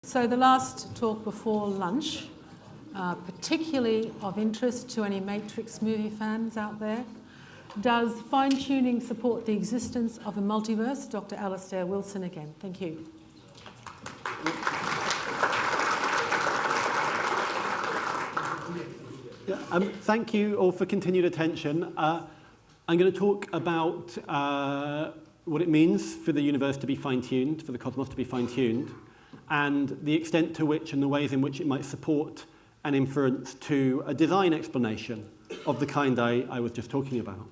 So the last talk before lunch, particularly of interest to any Matrix movie fans out there, does fine-tuning support the existence of a multiverse? Dr. Alastair Wilson again. Thank you. Thank you all for continued attention. I'm going to talk about what it means for the universe to be fine-tuned, for the cosmos to be fine-tuned, and the extent to which and the ways in which it might support an inference to a design explanation of the kind I was just talking about.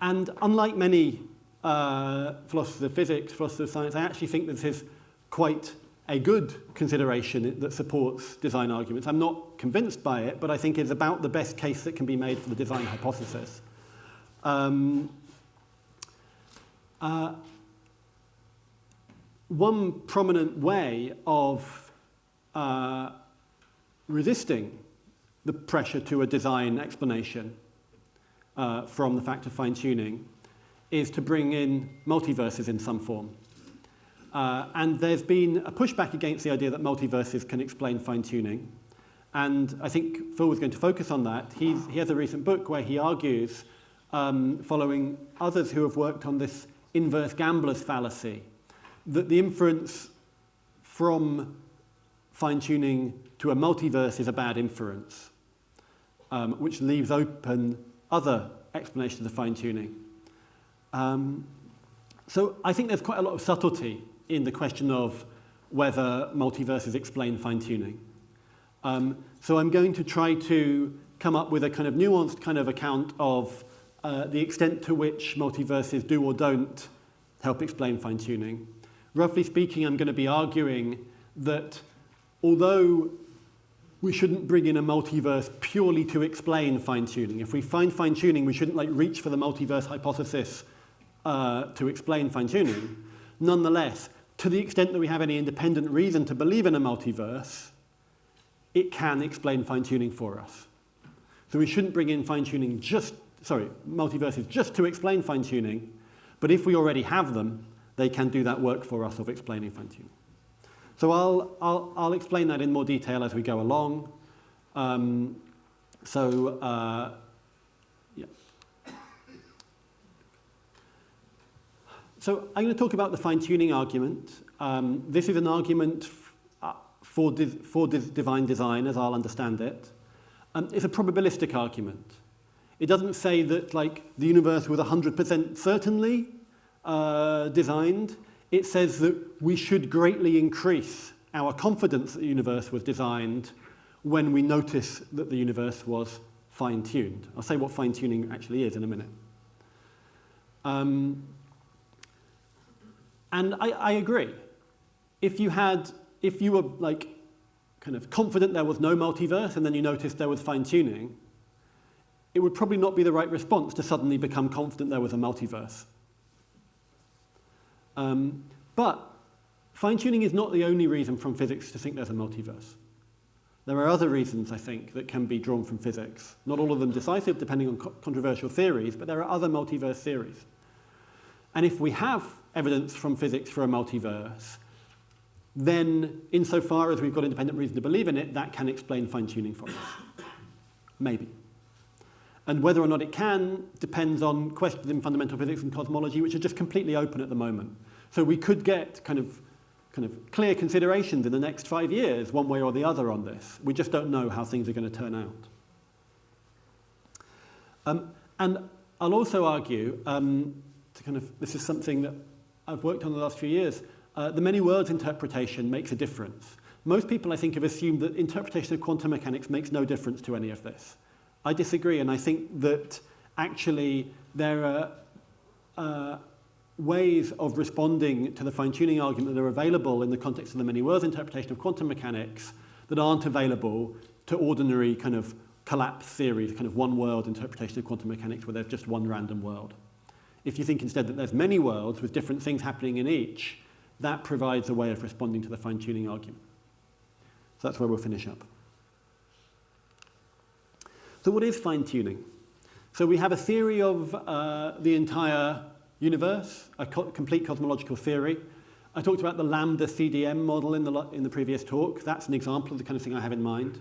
And unlike many philosophers of physics, philosophers of science, I actually think this is quite a good consideration that supports design arguments. I'm not convinced by it, but I think it's about the best case that can be made for the design hypothesis. One prominent way of resisting the pressure to a design explanation from the fact of fine-tuning is to bring in multiverses in some form. And there's been a pushback against the idea that multiverses can explain fine-tuning. And I think Phil was going to focus on that. He has a recent book where he argues, following others who have worked on this inverse gambler's fallacy, that the inference from fine-tuning to a multiverse is a bad inference, which leaves open other explanations of fine-tuning. So I think there's quite a lot of subtlety in the question of whether multiverses explain fine-tuning. So I'm going to try to come up with a kind of nuanced kind of account of the extent to which multiverses do or don't help explain fine-tuning. Roughly speaking, I'm going to be arguing that although we shouldn't bring in a multiverse purely to explain fine-tuning, if we find fine-tuning, we shouldn't reach for the multiverse hypothesis to explain fine-tuning. Nonetheless, to the extent that we have any independent reason to believe in a multiverse, it can explain fine-tuning for us. So we shouldn't bring in multiverses just to explain fine-tuning, but if we already have them, they can do that work for us of explaining fine-tuning. So I'll explain that in more detail as we go along. So I'm going to talk about the fine-tuning argument. This is an argument for divine design, as I'll understand it. It's a probabilistic argument. It doesn't say that the universe was 100% certainly designed. It says that we should greatly increase our confidence that the universe was designed when we notice that the universe was fine-tuned. I'll say what fine-tuning actually is in a minute. And I agree. If you were kind of confident there was no multiverse and then you noticed there was fine-tuning, it would probably not be the right response to suddenly become confident there was a multiverse. But fine-tuning is not the only reason from physics to think there's a multiverse. There are other reasons, I think, that can be drawn from physics. Not all of them decisive, depending on controversial theories, but there are other multiverse theories. And if we have evidence from physics for a multiverse, then insofar as we've got independent reason to believe in it, that can explain fine-tuning for us. Maybe. And whether or not it can depends on questions in fundamental physics and cosmology, which are just completely open at the moment. So we could get kind of clear considerations in the next 5 years, one way or the other on this. We just don't know how things are going to turn out. And I'll also argue, this is something that I've worked on the last few years, the many worlds interpretation makes a difference. Most people, I think, have assumed that interpretation of quantum mechanics makes no difference to any of this. I disagree, and I think that actually there are ways of responding to the fine-tuning argument that are available in the context of the many worlds interpretation of quantum mechanics that aren't available to ordinary kind of collapse theories, kind of one-world interpretation of quantum mechanics where there's just one random world. If you think instead that there's many worlds with different things happening in each, that provides a way of responding to the fine-tuning argument. So that's where we'll finish up. So what is fine-tuning? So we have a theory of the entire universe, a complete cosmological theory, I talked about the lambda CDM model in the previous talk. That's an example of the kind of thing I have in mind.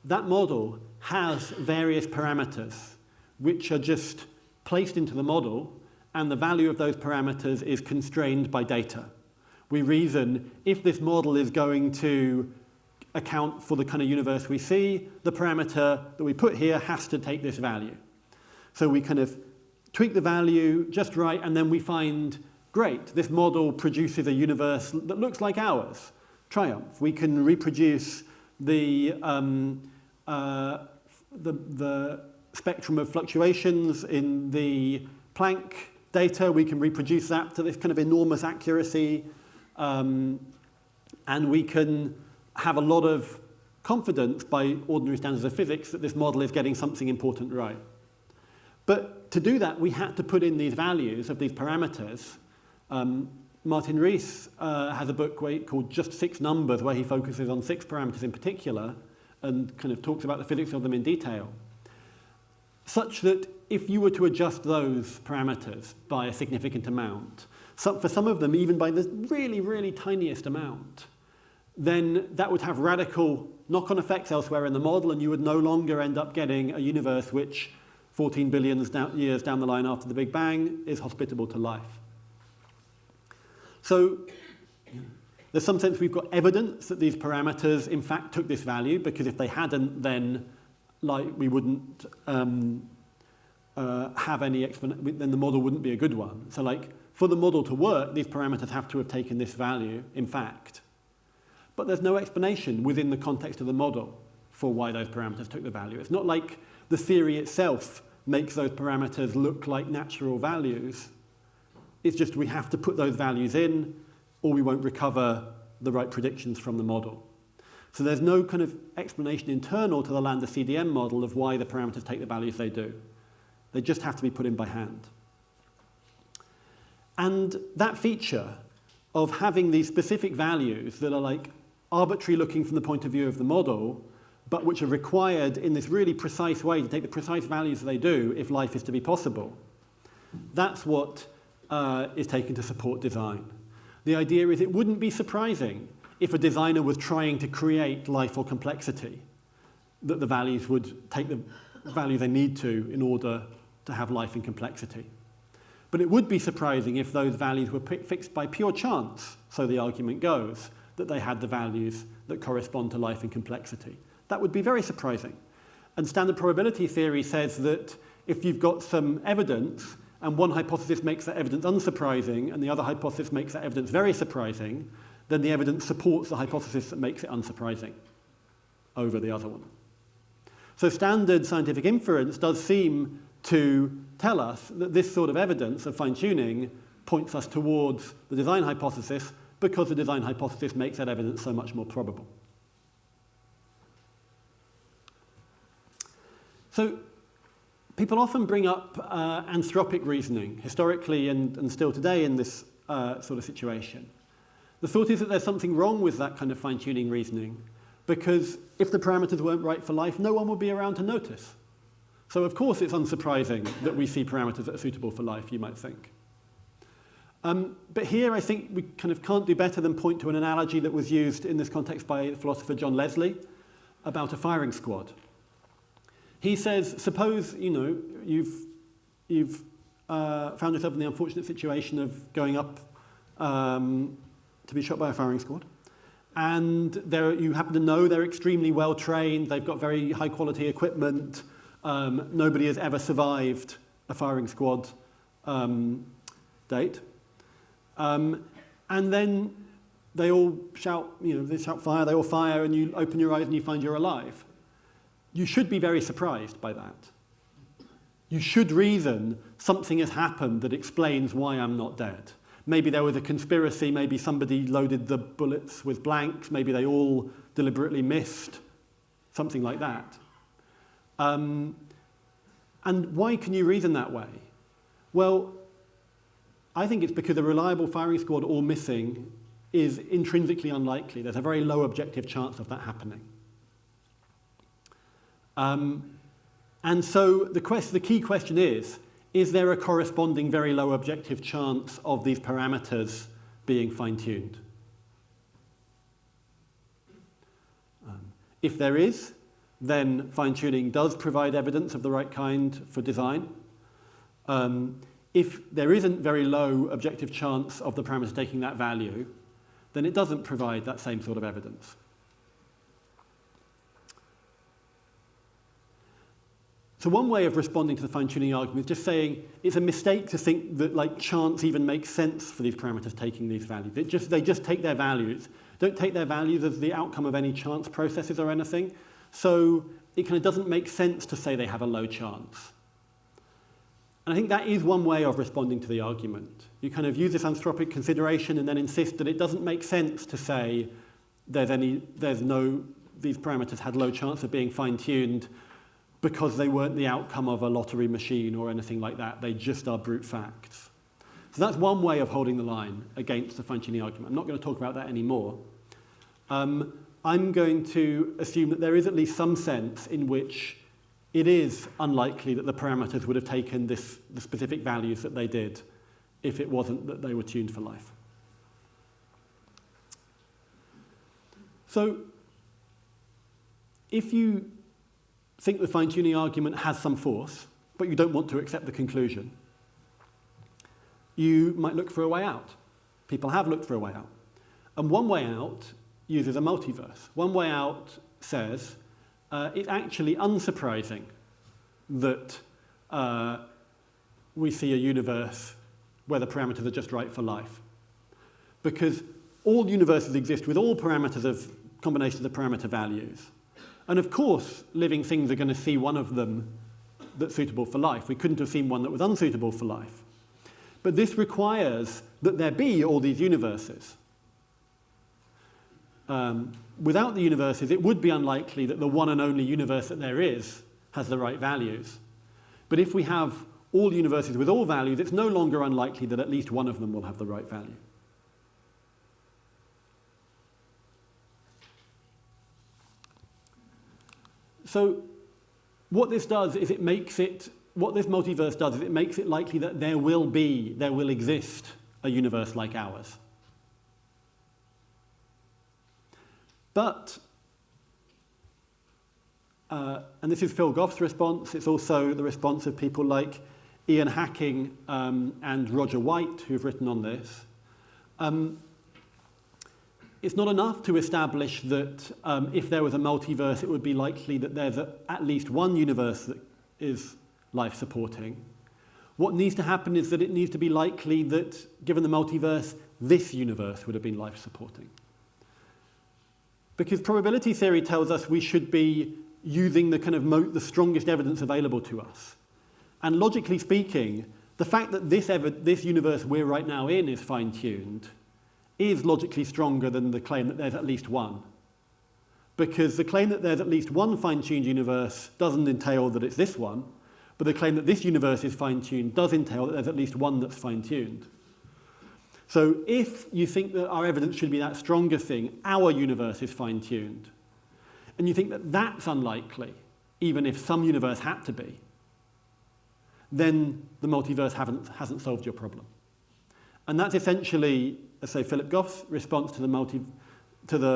That model has various parameters which are just placed into the model, and the value of those parameters is constrained by data. We reason if this model is going to account for the kind of universe we see, the parameter that we put here has to take this value. So we kind of tweak the value just right, and then we find, great, this model produces a universe that looks like ours. Triumph. We can reproduce the spectrum of fluctuations in the Planck data. We can reproduce that to this kind of enormous accuracy, and we can have a lot of confidence by ordinary standards of physics that this model is getting something important right. But to do that, we had to put in these values of these parameters. Martin Rees has a book called Just 6 Numbers, where he focuses on 6 parameters in particular and kind of talks about the physics of them in detail, such that if you were to adjust those parameters by a significant amount, for some of them even by the really, really tiniest amount, then that would have radical knock-on effects elsewhere in the model, and you would no longer end up getting a universe which 14 billion years down the line after the Big Bang is hospitable to life. So there's some sense we've got evidence that these parameters in fact took this value, because if they hadn't, then we wouldn't have any explanation, then the model wouldn't be a good one. So for the model to work, these parameters have to have taken this value, in fact. But there's no explanation within the context of the model for why those parameters took the value. It's not like the theory itself makes those parameters look like natural values. It's just we have to put those values in, or we won't recover the right predictions from the model. So there's no kind of explanation internal to the lambda CDM model of why the parameters take the values they do. They just have to be put in by hand. And that feature of having these specific values that are arbitrary looking from the point of view of the model, but which are required in this really precise way to take the precise values they do if life is to be possible, that's what is taken to support design. The idea is it wouldn't be surprising if a designer was trying to create life or complexity, that the values would take the value they need to in order to have life and complexity. But it would be surprising if those values were fixed by pure chance, so the argument goes, that they had the values that correspond to life and complexity. That would be very surprising. And standard probability theory says that if you've got some evidence, and one hypothesis makes that evidence unsurprising, and the other hypothesis makes that evidence very surprising, then the evidence supports the hypothesis that makes it unsurprising over the other one. So standard scientific inference does seem to tell us that this sort of evidence of fine-tuning points us towards the design hypothesis, because the design hypothesis makes that evidence so much more probable. So people often bring up anthropic reasoning, historically and still today in this sort of situation. The thought is that there's something wrong with that kind of fine-tuning reasoning, because if the parameters weren't right for life, no one would be around to notice. So of course it's unsurprising that we see parameters that are suitable for life, you might think. But here I think we kind of can't do better than point to an analogy that was used in this context by the philosopher John Leslie about a firing squad. He says, suppose you've found yourself in the unfortunate situation of going up to be shot by a firing squad, and you happen to know they're extremely well trained, they've got very high quality equipment, nobody has ever survived a firing squad date, and then they all shout, they shout fire, they all fire, and you open your eyes and you find you're alive. You should be very surprised by that. You should reason something has happened that explains why I'm not dead. Maybe there was a conspiracy, maybe somebody loaded the bullets with blanks, maybe they all deliberately missed, something like that. And why can you reason that way? Well, I think it's because a reliable firing squad all missing is intrinsically unlikely. There's a very low objective chance of that happening. And so the key question is there a corresponding very low objective chance of these parameters being fine-tuned? If there is, then fine-tuning does provide evidence of the right kind for design. If there isn't very low objective chance of the parameter taking that value, then it doesn't provide that same sort of evidence. So one way of responding to the fine-tuning argument is just saying it's a mistake to think that like chance even makes sense for these parameters taking these values. They just take their values. Don't take their values as the outcome of any chance processes or anything. So it kind of doesn't make sense to say they have a low chance. And I think that is one way of responding to the argument. You kind of use this anthropic consideration and then insist that it doesn't make sense to say these parameters had low chance of being fine-tuned because they weren't the outcome of a lottery machine or anything like that. They just are brute facts. So that's one way of holding the line against the fine-tuning argument. I'm not going to talk about that anymore. I'm going to assume that there is at least some sense in which it is unlikely that the parameters would have taken the specific values that they did if it wasn't that they were tuned for life. So if you think the fine-tuning argument has some force, but you don't want to accept the conclusion, you might look for a way out. People have looked for a way out. And one way out uses a multiverse. One way out says, it's actually unsurprising that we see a universe where the parameters are just right for life. Because all universes exist with all parameters of combinations of parameter values. And of course, living things are going to see one of them that's suitable for life. We couldn't have seen one that was unsuitable for life. But this requires that there be all these universes. Without the universes, it would be unlikely that the one and only universe that there is has the right values. But if we have all universes with all values, it's no longer unlikely that at least one of them will have the right value. So what this does is what this multiverse does is it makes it likely that there will exist a universe like ours. But, and this is Phil Goff's response, it's also the response of people like Ian Hacking and Roger White, who've written on this. It's not enough to establish that if there was a multiverse, it would be likely that there's at least one universe that is life-supporting. What needs to happen is that it needs to be likely that, given the multiverse, this universe would have been life-supporting. Because probability theory tells us we should be using the kind of the strongest evidence available to us. And logically speaking, the fact that this universe we're right now in is fine-tuned is logically stronger than the claim that there's at least one. Because the claim that there's at least one fine-tuned universe doesn't entail that it's this one, but the claim that this universe is fine-tuned does entail that there's at least one that's fine-tuned. So if you think that our evidence should be that stronger thing, our universe is fine-tuned, and you think that that's unlikely, even if some universe had to be, then the multiverse hasn't solved your problem. And that's essentially, let's say, Philip Goff's response to the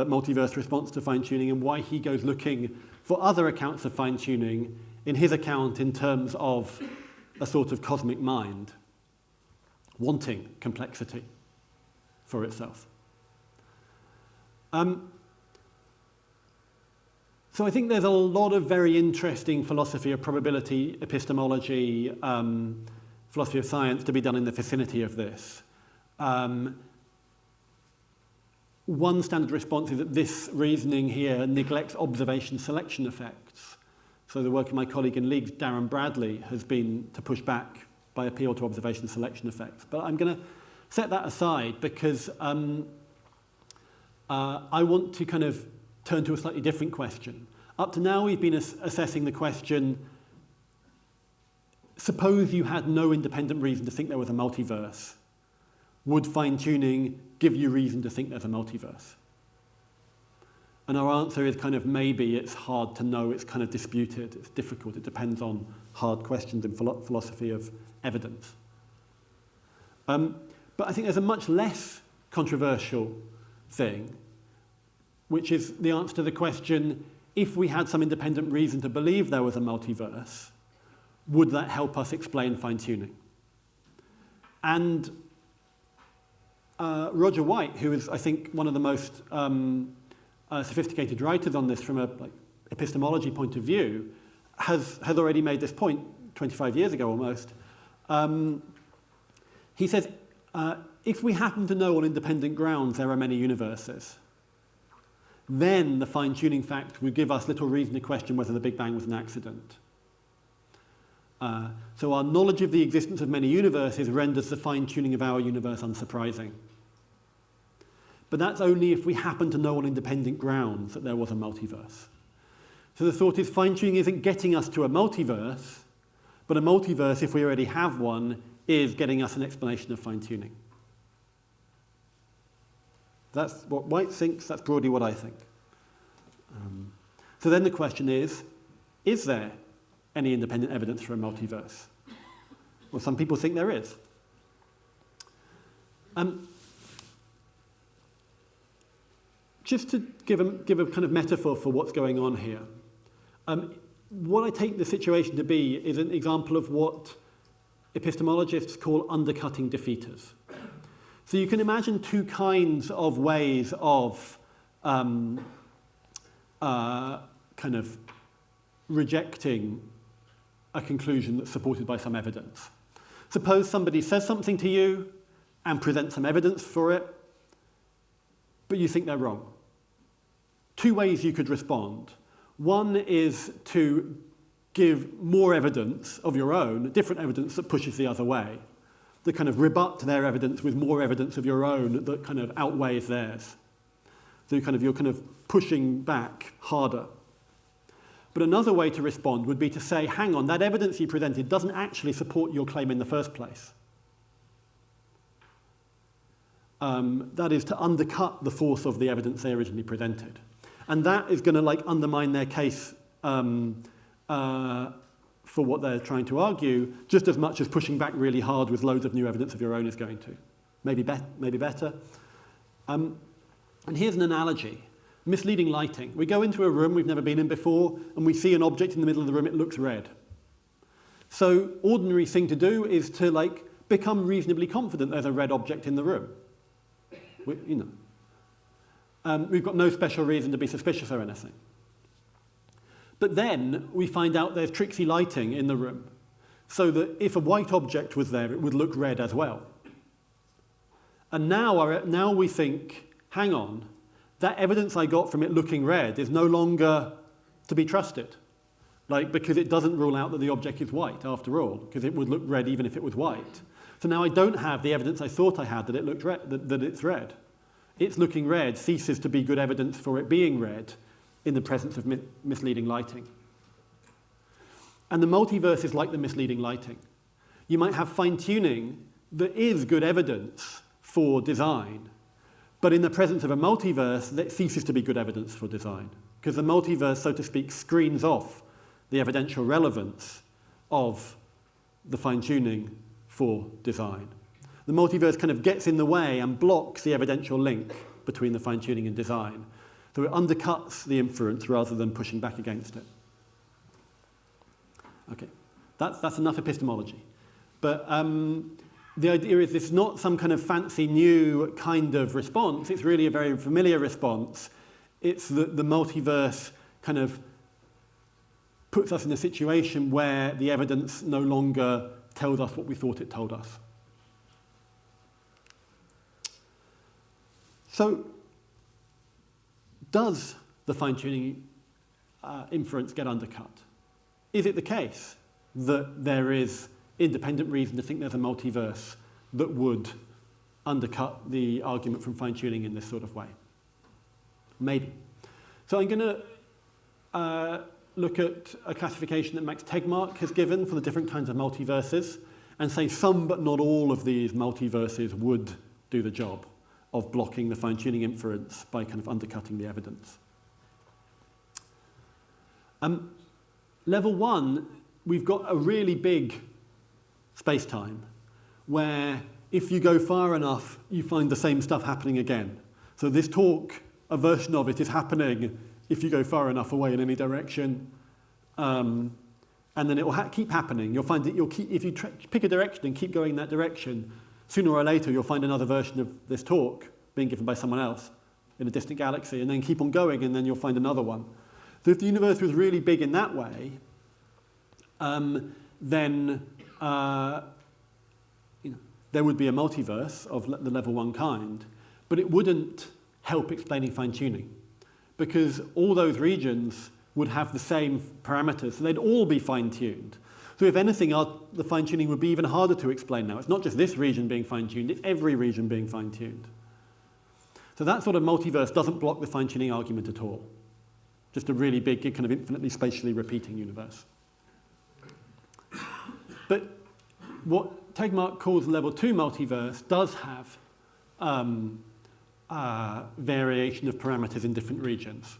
multiverse response to fine-tuning and why he goes looking for other accounts of fine-tuning in his account in terms of a sort of cosmic mind wanting complexity for itself. So I think there's a lot of very interesting philosophy of probability, epistemology, philosophy of science to be done in the vicinity of this. One standard response is that this reasoning here neglects observation selection effects. So the work of my colleague in Leeds, Darren Bradley, has been to push back by appeal to observation selection effects. But I'm going to set that aside because I want to kind of turn to a slightly different question. Up to now, we've been assessing the question, suppose you had no independent reason to think there was a multiverse. Would fine-tuning give you reason to think there's a multiverse? And our answer is kind of maybe. It's hard to know, it's kind of disputed, it's difficult, it depends on hard questions in philosophy of evidence. But I think there's a much less controversial thing, which is the answer to the question, if we had some independent reason to believe there was a multiverse, would that help us explain fine-tuning? And Roger White, who is, I think, one of the most sophisticated writers on this from a epistemology point of view, has already made this point 25 years ago almost. He says, if we happen to know on independent grounds there are many universes, then the fine-tuning fact would give us little reason to question whether the Big Bang was an accident. So our knowledge of the existence of many universes renders the fine-tuning of our universe unsurprising. But that's only if we happen to know on independent grounds that there was a multiverse. So the thought is fine-tuning isn't getting us to a multiverse, but a multiverse, if we already have one, is getting us an explanation of fine-tuning. That's what White thinks, that's broadly what I think. So then the question is there any independent evidence for a multiverse? Well, some people think there is. Just to give a kind of metaphor for what's going on here, what I take the situation to be is an example of what epistemologists call undercutting defeaters. So you can imagine two kinds of ways of kind of rejecting a conclusion that's supported by some evidence. Suppose somebody says something to you and presents some evidence for it, but you think they're wrong. Two ways you could respond. One is to give more evidence of your own, different evidence that pushes the other way, that kind of rebut their evidence with more evidence of your own that kind of outweighs theirs. So you're kind of pushing back harder. But another way to respond would be to say, hang on, that evidence you presented doesn't actually support your claim in the first place. That is to undercut the force of the evidence they originally presented. And that is going to undermine their case for what they're trying to argue, just as much as pushing back really hard with loads of new evidence of your own is going to. Maybe better. And here's an analogy. Misleading lighting. We go into a room we've never been in before, and we see an object in the middle of the room, it looks red. So ordinary thing to do is to become reasonably confident there's a red object in the room. We've got no special reason to be suspicious or anything. But then we find out there's tricksy lighting in the room, so that if a white object was there, it would look red as well. And now we think, hang on, that evidence I got from it looking red is no longer to be trusted, because it doesn't rule out that the object is white after all, because it would look red even if it was white. So now I don't have the evidence I thought I had that it looked red, that it's red. It's looking red ceases to be good evidence for it being red in the presence of misleading lighting. And the multiverse is like the misleading lighting. You might have fine-tuning that is good evidence for design, but in the presence of a multiverse, that ceases to be good evidence for design, because the multiverse, so to speak, screens off the evidential relevance of the fine-tuning for design. The multiverse kind of gets in the way and blocks the evidential link between the fine-tuning and design. So it undercuts the inference rather than pushing back against it. Okay, that's enough epistemology. But the idea is it's not some kind of fancy new kind of response. It's really a very familiar response. It's that the multiverse kind of puts us in a situation where the evidence no longer tells us what we thought it told us. So, does the fine-tuning inference get undercut? Is it the case that there is independent reason to think there's a multiverse that would undercut the argument from fine-tuning in this sort of way? Maybe. So I'm going to look at a classification that Max Tegmark has given for the different kinds of multiverses and say some but not all of these multiverses would do the job of blocking the fine-tuning inference by kind of undercutting the evidence. Level one, we've got a really big space-time where if you go far enough, you find the same stuff happening again. So this talk, a version of it is happening if you go far enough away in any direction. And then it will keep happening. You'll find that if you pick a direction and keep going in that direction, sooner or later you'll find another version of this talk being given by someone else in a distant galaxy, and then keep on going, and then you'll find another one. So if the universe was really big in that way, then there would be a multiverse of the level 1 kind, but it wouldn't help explaining fine-tuning, because all those regions would have the same parameters, so they'd all be fine-tuned. So if anything, the fine-tuning would be even harder to explain now. It's not just this region being fine-tuned, it's every region being fine-tuned. So that sort of multiverse doesn't block the fine-tuning argument at all. Just a really big, kind of infinitely spatially repeating universe. But what Tegmark calls level 2 multiverse does have variation of parameters in different regions.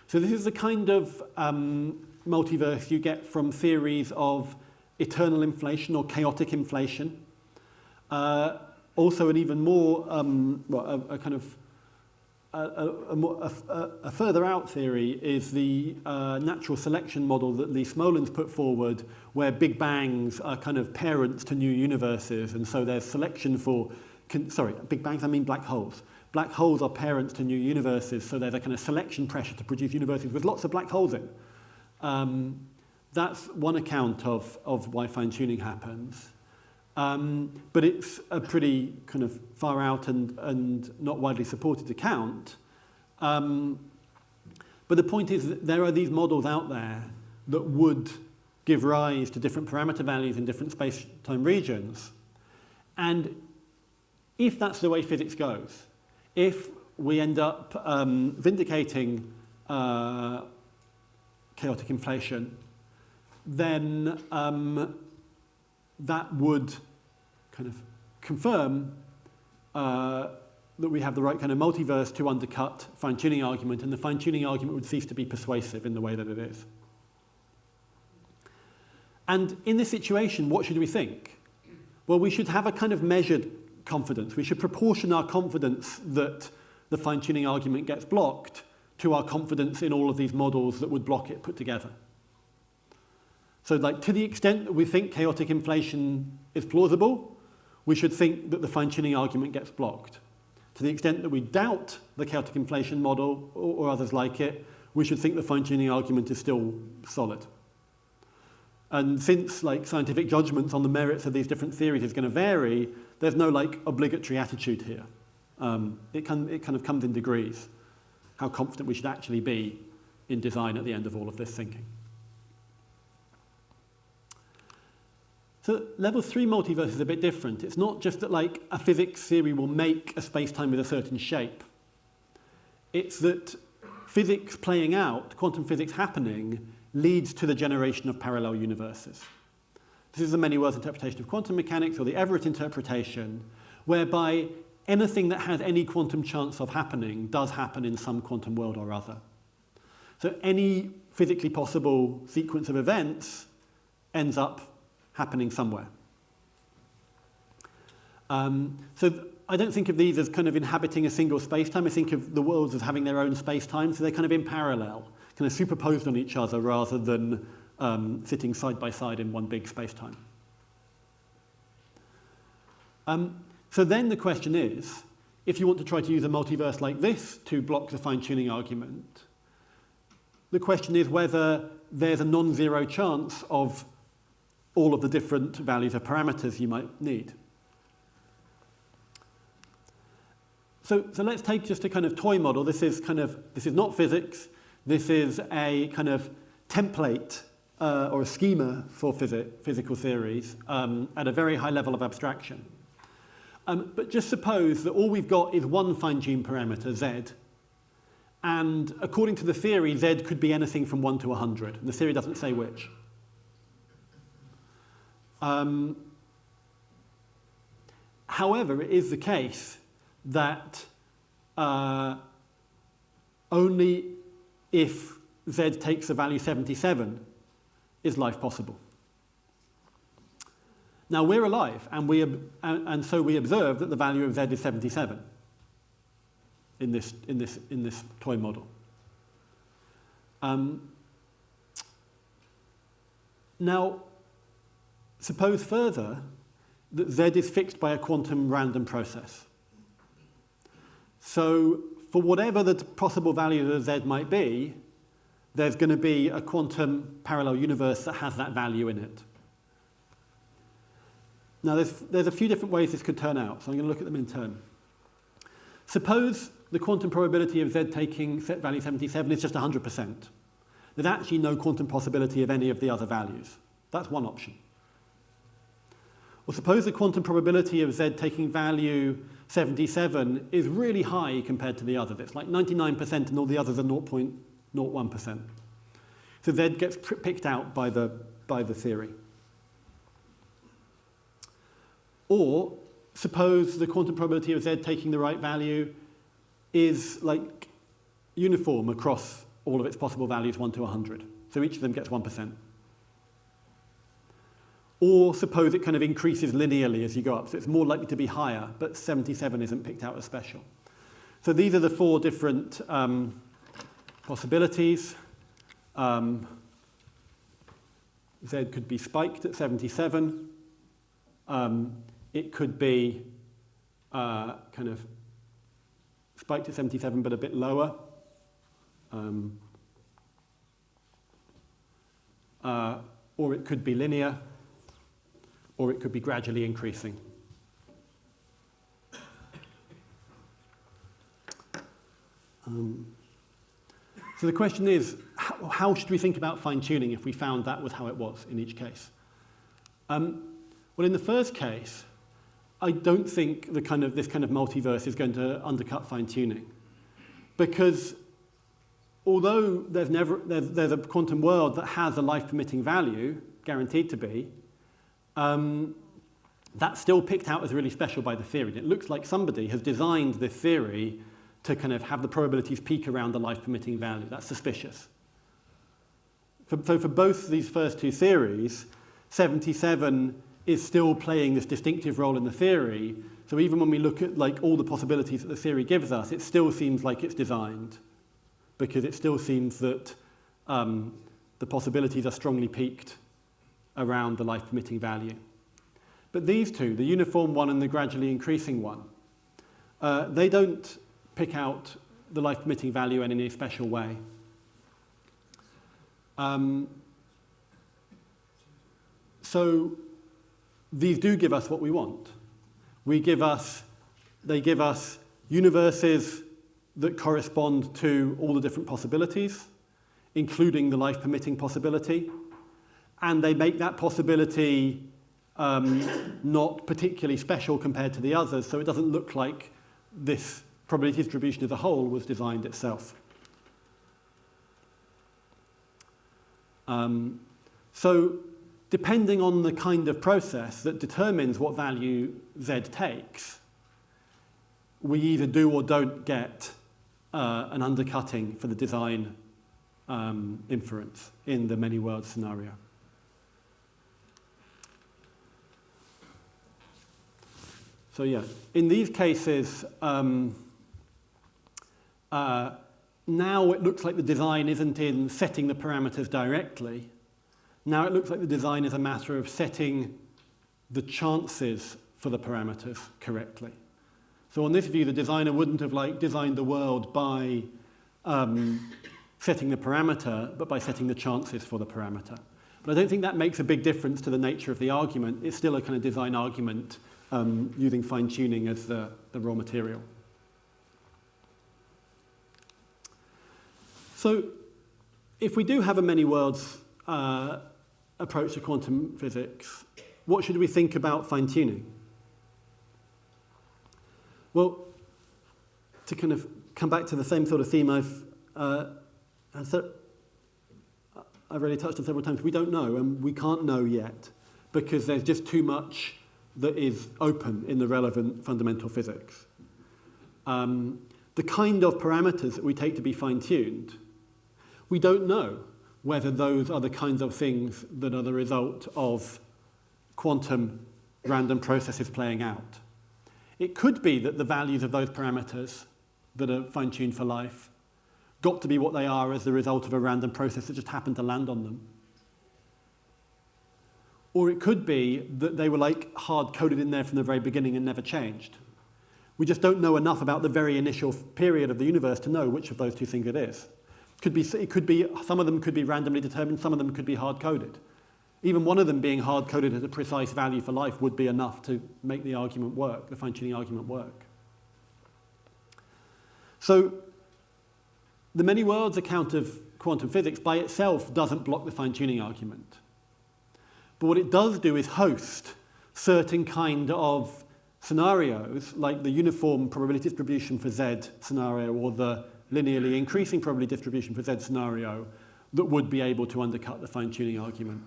So this is the kind of multiverse you get from theories of eternal inflation or chaotic inflation. Also, an even more, a further out theory is the natural selection model that Lee Smolin's put forward, where Big Bangs are kind of parents to new universes, and so there's selection for, Big Bangs, I mean black holes. Black holes are parents to new universes, so there's a kind of selection pressure to produce universes with lots of black holes in. That's one account of why fine-tuning happens. But it's a pretty kind of far out and not widely supported account. But the point is that there are these models out there that would give rise to different parameter values in different space-time regions. And if that's the way physics goes, if we end up vindicating chaotic inflation, then that would kind of confirm that we have the right kind of multiverse to undercut fine-tuning argument, and the fine-tuning argument would cease to be persuasive in the way that it is. And in this situation, what should we think? Well, we should have a kind of measured confidence. We should proportion our confidence that the fine-tuning argument gets blocked to our confidence in all of these models that would block it put together. So like, to the extent that we think chaotic inflation is plausible, we should think that the fine-tuning argument gets blocked. To the extent that we doubt the chaotic inflation model or others like it, we should think the fine-tuning argument is still solid. And since like scientific judgments on the merits of these different theories is going to vary, there's no like obligatory attitude here. It kind of comes in degrees, how confident we should actually be in design at the end of all of this thinking. So level 3 multiverse is a bit different. It's not just that like a physics theory will make a space-time with a certain shape. It's that physics playing out, quantum physics happening, leads to the generation of parallel universes. This is the many worlds interpretation of quantum mechanics, or the Everett interpretation, whereby anything that has any quantum chance of happening does happen in some quantum world or other. So any physically possible sequence of events ends up happening somewhere. So I don't think of these as kind of inhabiting a single space-time. I think of the worlds as having their own space-time, so they're kind of in parallel, kind of superposed on each other rather than sitting side by side in one big space-time. So then the question is, if you want to try to use a multiverse like this to block the fine-tuning argument, the question is whether there's a non-zero chance of all of the different values of parameters you might need. So let's take just a kind of toy model. This is not physics. This is a kind of template or a schema for physical theories at a very high level of abstraction. But just suppose that all we've got is one fine-tuned parameter, z, and according to the theory, z could be anything from 1 to 100, and the theory doesn't say which. However, it is the case that only if z takes the value 77 is life possible. Now we're alive, and so we observe that the value of z is 77 in this toy model. Now, suppose further that z is fixed by a quantum random process. So for whatever the possible value of z might be, there's going to be a quantum parallel universe that has that value in it. Now, there's a few different ways this could turn out, so I'm going to look at them in turn. Suppose the quantum probability of z taking set value 77 is just 100%. There's actually no quantum possibility of any of the other values. That's one option. Or suppose the quantum probability of z taking value 77 is really high compared to the others. It's like 99% and all the others are 0.01%. So z gets picked out by the theory. Or suppose the quantum probability of z taking the right value is like uniform across all of its possible values 1 to 100. So each of them gets 1%. Or suppose it kind of increases linearly as you go up. So it's more likely to be higher, but 77 isn't picked out as special. So these are the four different possibilities. Z could be spiked at 77. It could be kind of spiked at 77 but a bit lower. Or it could be linear, or it could be gradually increasing. So the question is, how should we think about fine-tuning if we found that was how it was in each case? Well, in the first case, I don't think this kind of multiverse is going to undercut fine-tuning, because although there's a quantum world that has a life-permitting value, guaranteed to be, that's still picked out as really special by the theory. It looks like somebody has designed this theory to kind of have the probabilities peak around the life-permitting value. That's suspicious. So for both these first two theories, 77 is still playing this distinctive role in the theory. So even when we look at like all the possibilities that the theory gives us, it still seems like it's designed, because it still seems that the possibilities are strongly peaked around the life-permitting value. But these two, the uniform one and the gradually increasing one, they don't pick out the life-permitting value in any special way. So these do give us what we want. They give us universes that correspond to all the different possibilities, including the life-permitting possibility, and they make that possibility not particularly special compared to the others, so it doesn't look like this probability distribution as a whole was designed itself. So depending on the kind of process that determines what value z takes, we either do or don't get an undercutting for the design inference in the many worlds scenario. So yeah, in these cases, now it looks like the design isn't in setting the parameters directly. Now it looks like the design is a matter of setting the chances for the parameters correctly. So on this view, the designer wouldn't have designed the world by setting the parameter, but by setting the chances for the parameter. But I don't think that makes a big difference to the nature of the argument. It's still a kind of design argument using fine-tuning as the raw material. So if we do have a many worlds approach to quantum physics, what should we think about fine-tuning? Well, to kind of come back to the same sort of theme I've already touched on several times, we don't know, and we can't know yet, because there's just too much that is open in the relevant fundamental physics. The kind of parameters that we take to be fine-tuned, we don't know whether those are the kinds of things that are the result of quantum random processes playing out. It could be that the values of those parameters that are fine-tuned for life got to be what they are as the result of a random process that just happened to land on them. Or it could be that they were like hard-coded in there from the very beginning and never changed. We just don't know enough about the very initial period of the universe to know which of those two things it is. It could be, some of them could be randomly determined, some of them could be hard-coded. Even one of them being hard-coded as a precise value for life would be enough to make the argument work, the fine-tuning argument work. So the many worlds account of quantum physics by itself doesn't block the fine-tuning argument. But what it does do is host certain kind of scenarios, like the uniform probability distribution for Z scenario or the linearly increasing probability distribution for Z scenario, that would be able to undercut the fine-tuning argument.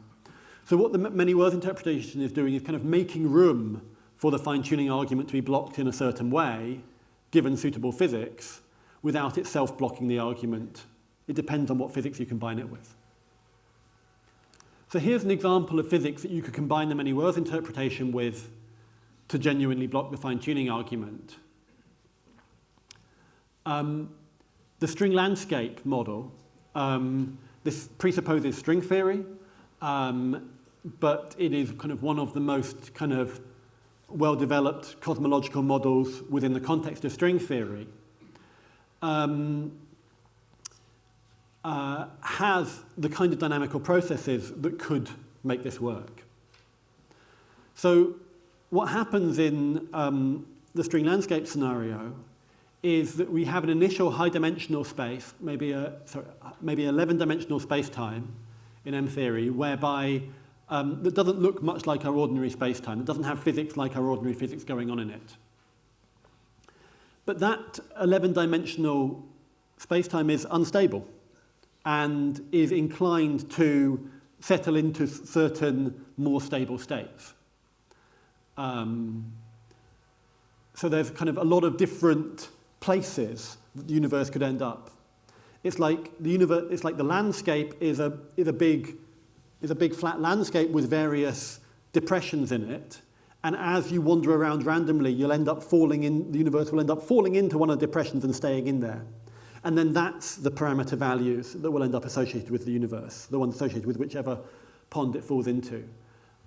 So what the many worlds interpretation is doing is kind of making room for the fine-tuning argument to be blocked in a certain way, given suitable physics, without itself blocking the argument. It depends on what physics you combine it with. So here's an example of physics that you could combine the many worlds interpretation with to genuinely block the fine-tuning argument. The string landscape model, this presupposes string theory, but it is kind of one of the most kind of well-developed cosmological models within the context of string theory. Has the kind of dynamical processes that could make this work. So what happens in the string landscape scenario is that we have an initial high-dimensional space, maybe an 11-dimensional space-time in M-theory, whereby that doesn't look much like our ordinary space-time. It doesn't have physics like our ordinary physics going on in it. But that 11-dimensional space-time is unstable and is inclined to settle into certain more stable states. So there's kind of a lot of different places that the universe could end up. It's like the universe. It's like the landscape is a big flat landscape with various depressions in it. And as you wander around randomly, you'll end up falling in. The universe will end up falling into one of the depressions and staying in there. And then that's the parameter values that will end up associated with the universe, the ones associated with whichever pond it falls into.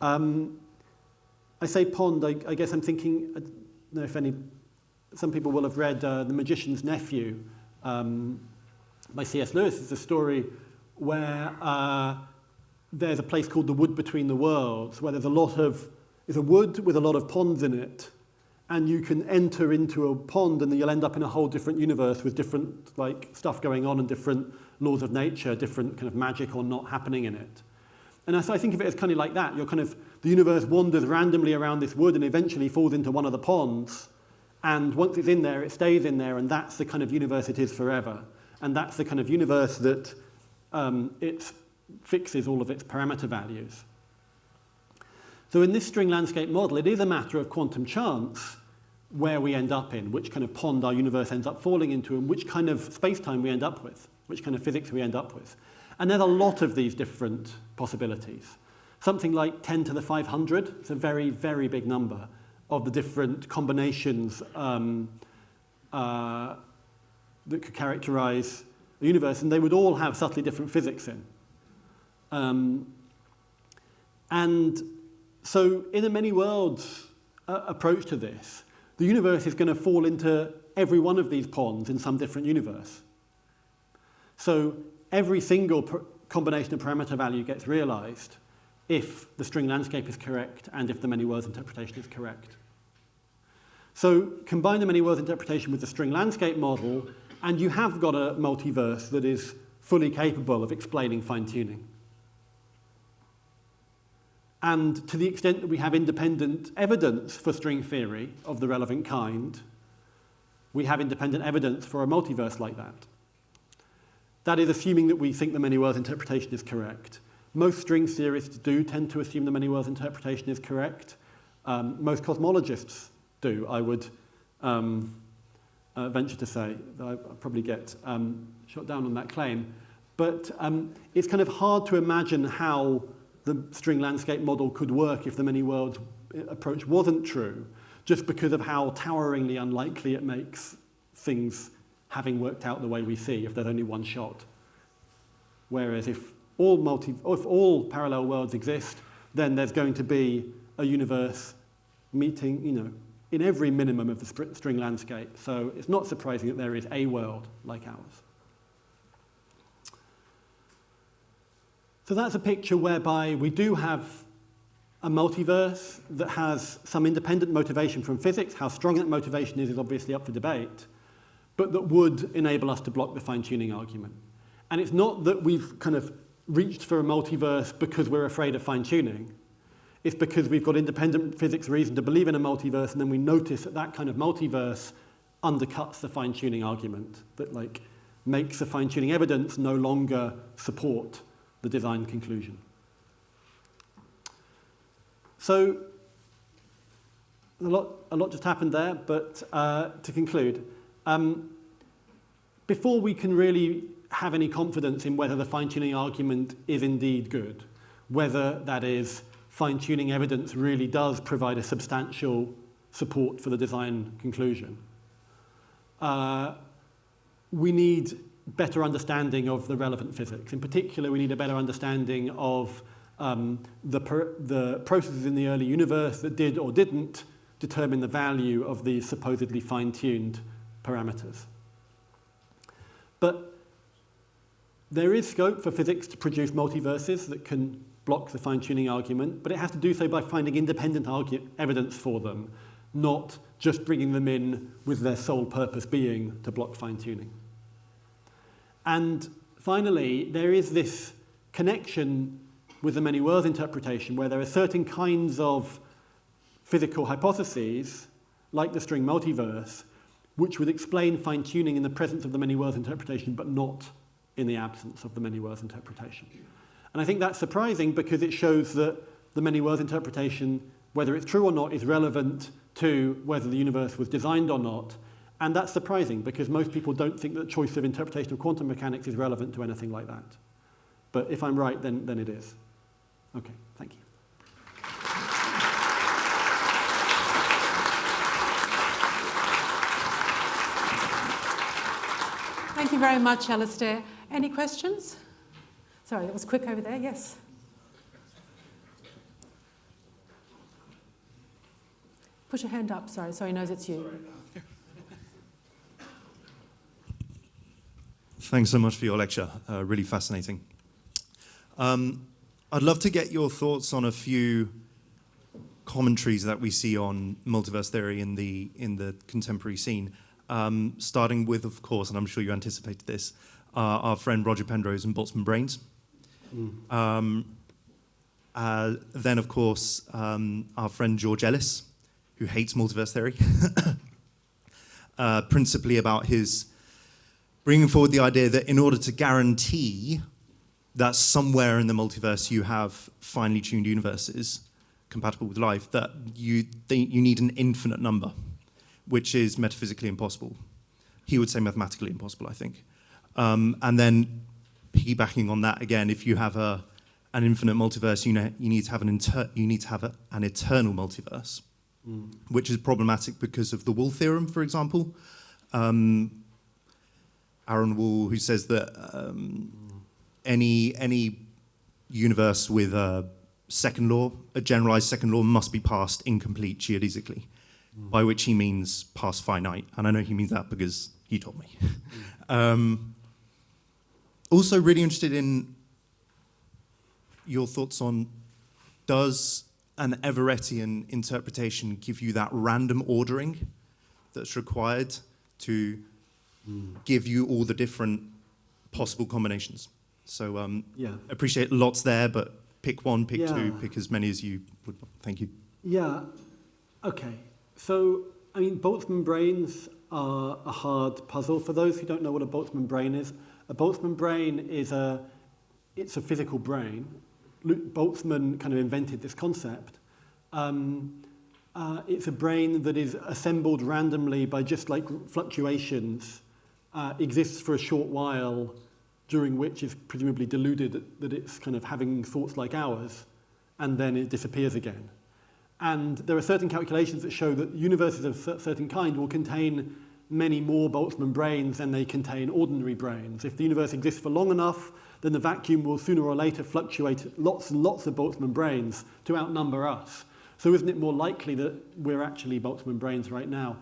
I say pond, I guess I'm thinking, I don't know if some people will have read The Magician's Nephew by C.S. Lewis. It's a story where there's a place called the Wood Between the Worlds, where there's a wood with a lot of ponds in it, and you can enter into a pond and you'll end up in a whole different universe with different stuff going on and different laws of nature, different kind of magic or not happening in it. And so I think of it as kind of like that. The universe wanders randomly around this wood and eventually falls into one of the ponds. And once it's in there, it stays in there, and that's the kind of universe it is forever. And that's the kind of universe that it fixes all of its parameter values. So in this string landscape model, it is a matter of quantum chance where we end up in, which kind of pond our universe ends up falling into, and which kind of space-time we end up with, which kind of physics we end up with. And there's a lot of these different possibilities. Something like 10 to the 500, it's a very, very big number of the different combinations that could characterize the universe, and they would all have subtly different physics in. And so in a many worlds approach to this, the universe is going to fall into every one of these ponds in some different universe. So every single combination of parameter value gets realized if the string landscape is correct and if the many worlds interpretation is correct. So combine the many worlds interpretation with the string landscape model, and you have got a multiverse that is fully capable of explaining fine-tuning. And to the extent that we have independent evidence for string theory of the relevant kind, we have independent evidence for a multiverse like that. That is assuming that we think the many worlds interpretation is correct. Most string theorists do tend to assume the many worlds interpretation is correct. Most cosmologists do, I would venture to say. I'll probably get shot down on that claim. But it's kind of hard to imagine how the string landscape model could work if the many worlds approach wasn't true, just because of how toweringly unlikely it makes things having worked out the way we see if there's only one shot. Whereas if all parallel worlds exist, then there's going to be a universe meeting, in every minimum of the string landscape. So it's not surprising that there is a world like ours. So that's a picture whereby we do have a multiverse that has some independent motivation from physics. How strong that motivation is obviously up for debate, but that would enable us to block the fine-tuning argument. And it's not that we've kind of reached for a multiverse because we're afraid of fine-tuning. It's because we've got independent physics reason to believe in a multiverse, and then we notice that that kind of multiverse undercuts the fine-tuning argument, that makes the fine-tuning evidence no longer support the design conclusion. So a lot just happened there, but to conclude, before we can really have any confidence in whether the fine-tuning argument is indeed good, whether that is fine-tuning evidence really does provide a substantial support for the design conclusion, we need better understanding of the relevant physics. In particular, we need a better understanding of the processes in the early universe that did or didn't determine the value of these supposedly fine-tuned parameters. But there is scope for physics to produce multiverses that can block the fine-tuning argument, but it has to do so by finding independent evidence for them, not just bringing them in with their sole purpose being to block fine-tuning. And finally, there is this connection with the many worlds interpretation where there are certain kinds of physical hypotheses, like the string multiverse, which would explain fine-tuning in the presence of the many worlds interpretation, but not in the absence of the many worlds interpretation. And I think that's surprising because it shows that the many worlds interpretation, whether it's true or not, is relevant to whether the universe was designed or not. And that's surprising because most people don't think that the choice of interpretation of quantum mechanics is relevant to anything like that. But if I'm right, then it is. Okay, thank you. Thank you very much, Alastair. Any questions? Sorry, that was quick over there. Yes. Put your hand up. Sorry, he knows it's you. Thanks so much for your lecture. Really fascinating. I'd love to get your thoughts on a few commentaries that we see on multiverse theory in the contemporary scene. Starting with, of course, and I'm sure you anticipated this, our friend Roger Penrose and Boltzmann Brains. Then, of course, our friend George Ellis, who hates multiverse theory, principally about his bringing forward the idea that in order to guarantee that somewhere in the multiverse you have finely tuned universes compatible with life, that you need an infinite number, which is metaphysically impossible. He would say mathematically impossible, I think. And then piggybacking on that again, if you have an infinite multiverse, you need to have an eternal multiverse, which is problematic because of the Wall theorem, for example. Aaron Wall, who says that any universe with a second law, a generalized second law, must be past incomplete geodesically, by which he means past finite. And I know he means that because he told me. Also really interested in your thoughts on, does an Everettian interpretation give you that random ordering that's required to give you all the different possible combinations? So appreciate lots there, but pick one, pick two, pick as many as you would. Thank you. Yeah, okay. So, I mean, Boltzmann brains are a hard puzzle. For those who don't know what a Boltzmann brain is, a Boltzmann brain is it's a physical brain. Boltzmann kind of invented this concept. It's a brain that is assembled randomly by just like fluctuations, exists for a short while, during which is presumably deluded that it's kind of having thoughts like ours, and then it disappears again. And there are certain calculations that show that universes of a certain kind will contain many more Boltzmann brains than they contain ordinary brains. If the universe exists for long enough, then the vacuum will sooner or later fluctuate lots and lots of Boltzmann brains to outnumber us. So isn't it more likely that we're actually Boltzmann brains right now?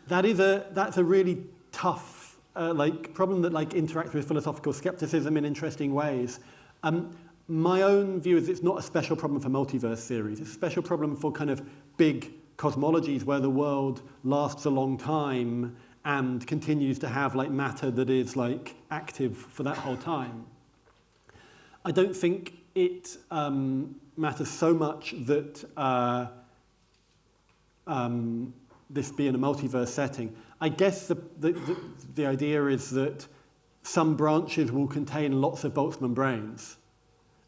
That's a really tough problem that interacts with philosophical skepticism in interesting ways. My own view is it's not a special problem for multiverse theories. It's a special problem for kind of big cosmologies where the world lasts a long time and continues to have matter that is active for that whole time. I don't think it matters so much that this be in a multiverse setting. I guess the idea is that some branches will contain lots of Boltzmann brains,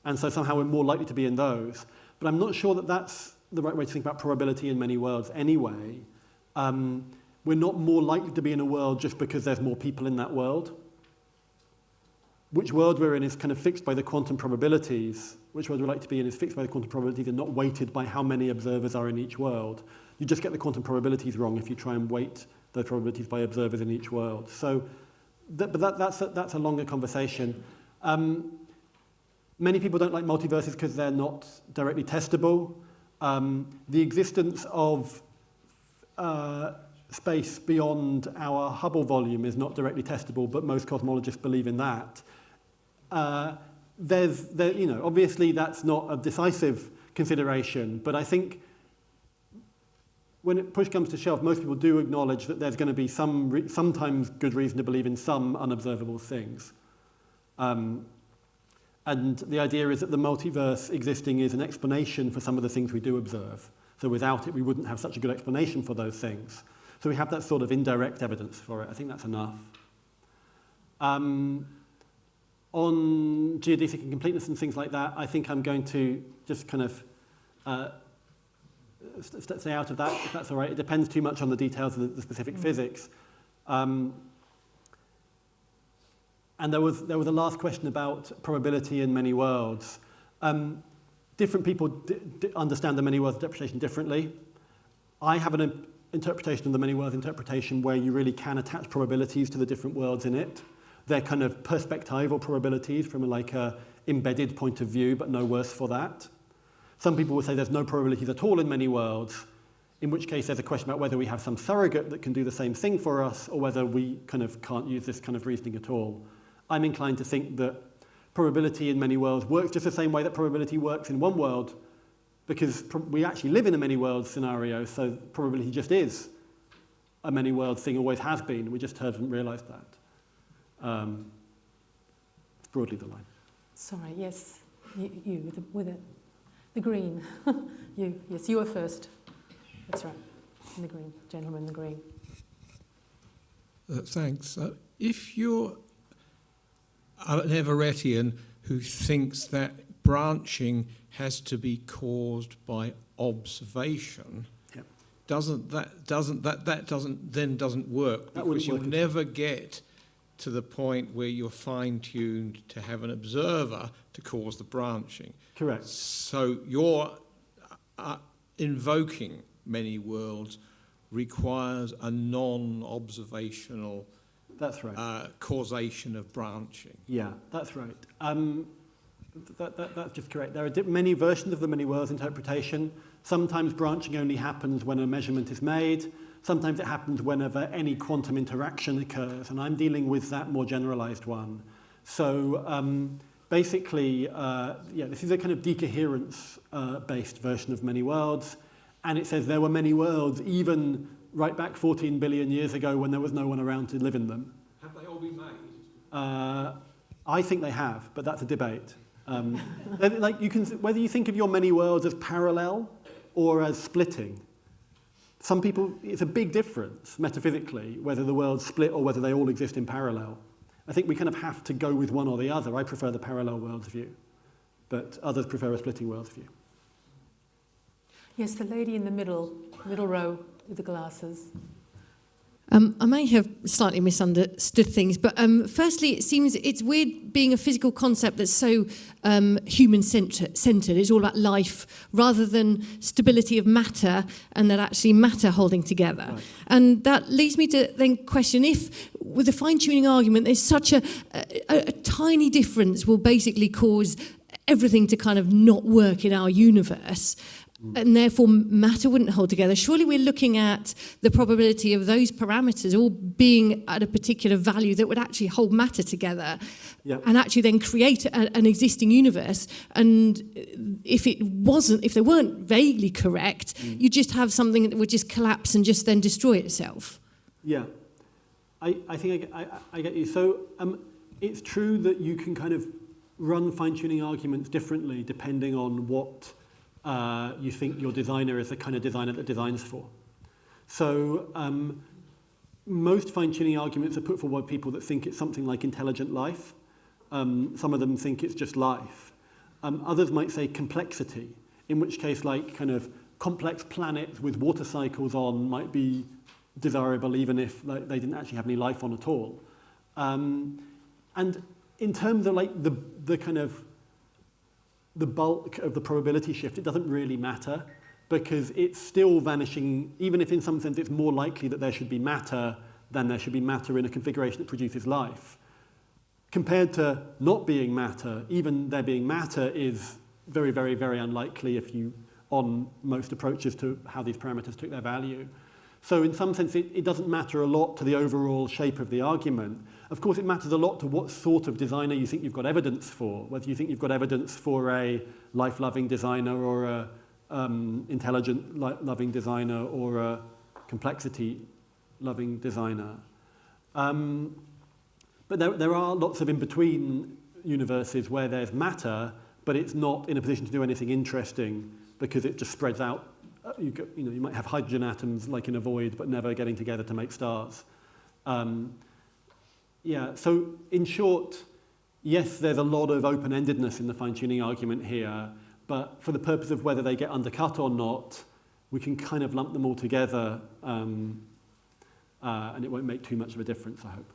and so somehow we're more likely to be in those. But I'm not sure that that's the right way to think about probability in many worlds anyway. We're not more likely to be in a world just because there's more people in that world. Which world we're in is kind of fixed by the quantum probabilities. Which world we'd like to be in is fixed by the quantum probabilities and not weighted by how many observers are in each world. You just get the quantum probabilities wrong if you try and weight those probabilities by observers in each world. So, that's a longer conversation. Many people don't like multiverses because they're not directly testable. The existence of space beyond our Hubble volume is not directly testable, but most cosmologists believe in that. Obviously that's not a decisive consideration, but I think when push comes to shove, most people do acknowledge that there's going to be sometimes good reason to believe in some unobservable things. And the idea is that the multiverse existing is an explanation for some of the things we do observe. So without it, we wouldn't have such a good explanation for those things. So we have that sort of indirect evidence for it. I think that's enough. On geodesic incompleteness and things like that, I think I'm going to just kind of stay out of that, if that's all right. It depends too much on the details of the specific physics. And there was a last question about probability in many worlds. Different people understand the many worlds interpretation differently. I have an interpretation of the many worlds interpretation where you really can attach probabilities to the different worlds in it. They're kind of perspectival probabilities from a embedded point of view, but no worse for that. Some people will say there's no probabilities at all in many worlds, in which case there's a question about whether we have some surrogate that can do the same thing for us or whether we kind of can't use this kind of reasoning at all. I'm inclined to think that probability in many worlds works just the same way that probability works in one world, because we actually live in a many worlds scenario, so probability just is a many worlds thing, always has been. We just haven't realized that. It's broadly the line. Sorry, yes, you with the green. Yes, you were first. That's right, in the green, gentleman in the green. Thanks. If you're an Everettian who thinks that branching has to be caused by observation, Yep. doesn't work, because you'll never get to the point where you're fine-tuned to have an observer to cause the branching. Correct. So you're invoking many worlds requires a non-observational That's right. Causation of branching. Yeah, that's right. That's just correct. There are many versions of the many worlds interpretation. Sometimes branching only happens when a measurement is made. Sometimes it happens whenever any quantum interaction occurs, and I'm dealing with that more generalized one. So basically, this is a kind of decoherence-based version of many worlds, and it says there were many worlds even right back 14 billion years ago when there was no one around to live in them. Have they all been made? I think they have, but that's a debate. Whether you think of your many worlds as parallel or as splitting. Some people, it's a big difference metaphysically whether the worlds split or whether they all exist in parallel. I think we kind of have to go with one or the other. I prefer the parallel worlds view, but others prefer a splitting worlds view. Yes, the lady in the middle row with the glasses. I may have slightly misunderstood things, but firstly, it seems it's weird being a physical concept that's so human-centred. It's all about life rather than stability of matter, and that actually matter holding together. Right. And that leads me to then question if, with the fine-tuning argument, there's such a tiny difference will basically cause everything to kind of not work in our universe, and therefore matter wouldn't hold together. Surely we're looking at the probability of those parameters all being at a particular value that would actually hold matter together, and actually then create an existing universe. And if they weren't vaguely correct, you just have something that would just collapse and just then destroy itself. Yeah, I think I get you. So it's true that you can kind of run fine-tuning arguments differently depending on what you think your designer is the kind of designer that designs for. So most fine-tuning arguments are put forward by people that think it's something like intelligent life. Some of them think it's just life. Others might say complexity, in which case like kind of complex planets with water cycles on might be desirable even if like, they didn't actually have any life on at all. And in terms of like the kind of the bulk of the probability shift, it doesn't really matter because it's still vanishing, even if in some sense it's more likely that there should be matter than there should be matter in a configuration that produces life. Compared to not being matter, even there being matter is very, very, very unlikely if you, on most approaches to how these parameters took their value. So in some sense, it doesn't matter a lot to the overall shape of the argument. Of course, it matters a lot to what sort of designer you think you've got evidence for, whether you think you've got evidence for a life-loving designer or a intelligent loving designer or a complexity-loving designer. But there are lots of in-between universes where there's matter, but it's not in a position to do anything interesting because it just spreads out. You might have hydrogen atoms like in a void, but never getting together to make stars. So in short, yes, there's a lot of open-endedness in the fine-tuning argument here, but for the purpose of whether they get undercut or not, we can kind of lump them all together, and it won't make too much of a difference, I hope.